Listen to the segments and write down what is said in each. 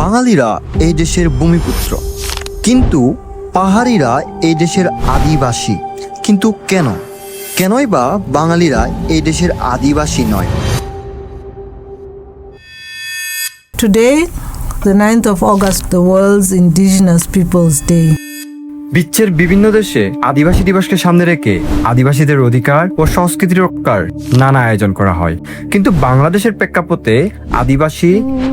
বাঙালিরা এই দেশের ভূমিপুত্র, কিন্তু পাহাড়িরা এই দেশের আদিবাসী। কিন্তু কেনই বা বাঙালিরা এই দেশের আদিবাসী নয়? Today, the 9th of August, the world's Indigenous Peoples Day. বিশ্বের বিভিন্ন দেশে আদিবাসী দিবসকে সামনে রেখে আদিবাসীদের অধিকার ও সংস্কৃতি রক্ষার নানা আয়োজন করা হয়। কিন্তু বাংলাদেশের প্রেক্ষাপটে আদিবাসী,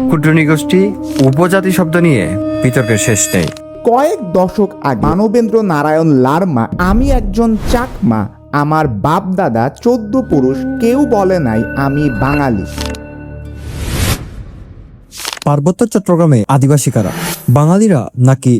ক্ষুদ্র নৃগোষ্ঠী, উপজাতি শব্দ নিয়ে বিতর্কের শেষ নেই। কয়েক দশক আগে মানবেন্দ্র নারায়ণ লারমা, আমি একজন চাকমা, আমার বাপ দাদা 14 পুরুষ, কেউ বলে নাই আমি বাঙালি। পার্বত্য চট্টগ্রামে আদিবাসী কারা? বাঙালিরা নাকি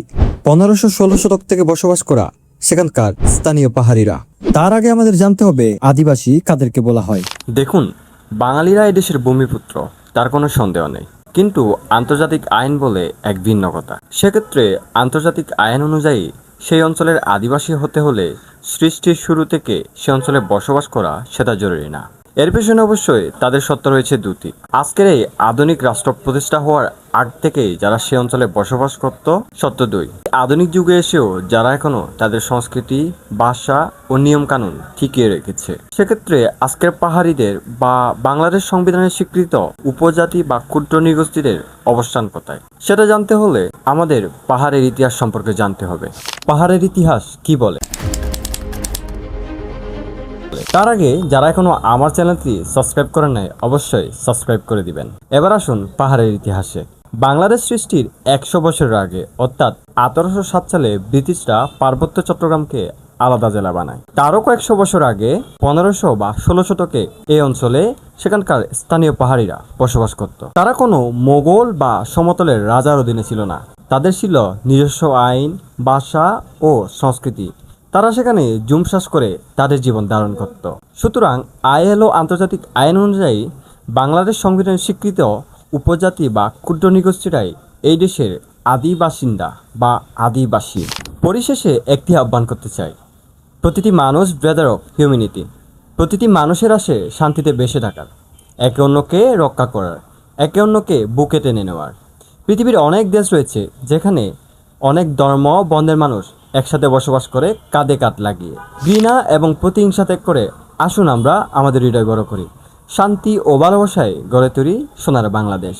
1500-16 শতক থেকে বসবাস করা সেখানকার স্থানীয় পাহাড়িরা? তার আগে আমাদের জানতে হবে আদিবাসী কাদেরকে বলা হয়। দেখুন, বাঙালিরা এদেশের ভূমিপুত্র, তার কোনো সন্দেহ নেই। কিন্তু আন্তর্জাতিক আইন বলে এক ভিন্ন কথা। সেক্ষেত্রে আন্তর্জাতিক আইন অনুযায়ী সেই অঞ্চলের আদিবাসী হতে হলে সৃষ্টির শুরু থেকে সে অঞ্চলে বসবাস করা সেটা জরুরি না। এর পেছনে অবশ্যই তাদের সত্য রয়েছে দুটি। আজকের এই আধুনিক রাষ্ট্র প্রতিষ্ঠা হওয়ার আগ থেকেই যারা সে অঞ্চলে বসবাস করত, সত্য দুই। আধুনিক যুগে এসেও যারা এখনো তাদের সংস্কৃতি, ভাষা ও নিয়ম কানুন ঠিকিয়ে রেখেছে। সেক্ষেত্রে আজকের পাহাড়িদের বা বাংলাদেশ সংবিধানের স্বীকৃত উপজাতি বা ক্ষুদ্র নৃগোষ্ঠীদের অবস্থান কোথায় সেটা জানতে হলে আমাদের পাহাড়ের ইতিহাস সম্পর্কে জানতে হবে। পাহাড়ের ইতিহাস কি বলে? তার আগে যারা এখনো আমার চ্যানেলটি সাবস্ক্রাইব করেন নাই, অবশ্যই সাবস্ক্রাইব করে দিবেন। এবার আসুন পাহাড়ের ইতিহাসে। বাংলাদেশ সৃষ্টির 100 বছরের আগে অর্থাৎ 1807 সালে ব্রিটিশরা পার্বত্য চট্টগ্রামকে আলাদা জেলা বানায়। তারও কয়েকশো বছর আগে 1500 বা 16 শতকে এই অঞ্চলে সেখানকার স্থানীয় পাহাড়িরা বসবাস করত। তারা কোনো মোগল বা সমতলের রাজার অধীনে ছিল না। তাদের ছিল নিজস্ব আইন, ভাষা ও সংস্কৃতি। তারা সেখানে জুমশ্বাস করে তাদের জীবন ধারণ করত। সুতরাং ILO আন্তর্জাতিক আইন অনুযায়ী বাংলাদেশ সংবিধান স্বীকৃত উপজাতি বা ক্ষুদ্র নৃগোষ্ঠীরাই এই দেশের আদি বাসিন্দা বা আদিবাসী। পরিশেষে একটি আহ্বান করতে চাই, প্রতিটি মানুষ ব্রাদার অফ হিউম্যানিটি। প্রতিটি মানুষের আসে শান্তিতে বেঁচে থাকার, একে অন্যকে রক্ষা করার, একে অন্যকে বুকে টেনে নেওয়ার। পৃথিবীর অনেক দেশ রয়েছে যেখানে অনেক ধর্ম বর্ণের মানুষ একসাথে বসবাস করে কাঁধে কাঁধ লাগিয়ে। ঘৃণা এবং প্রতিহিংসা ত্যাগ করে আসুন আমরা আমাদের হৃদয় বড় করি। শান্তি ও ভালোবাসায় গড়ে তুলি সোনার বাংলাদেশ।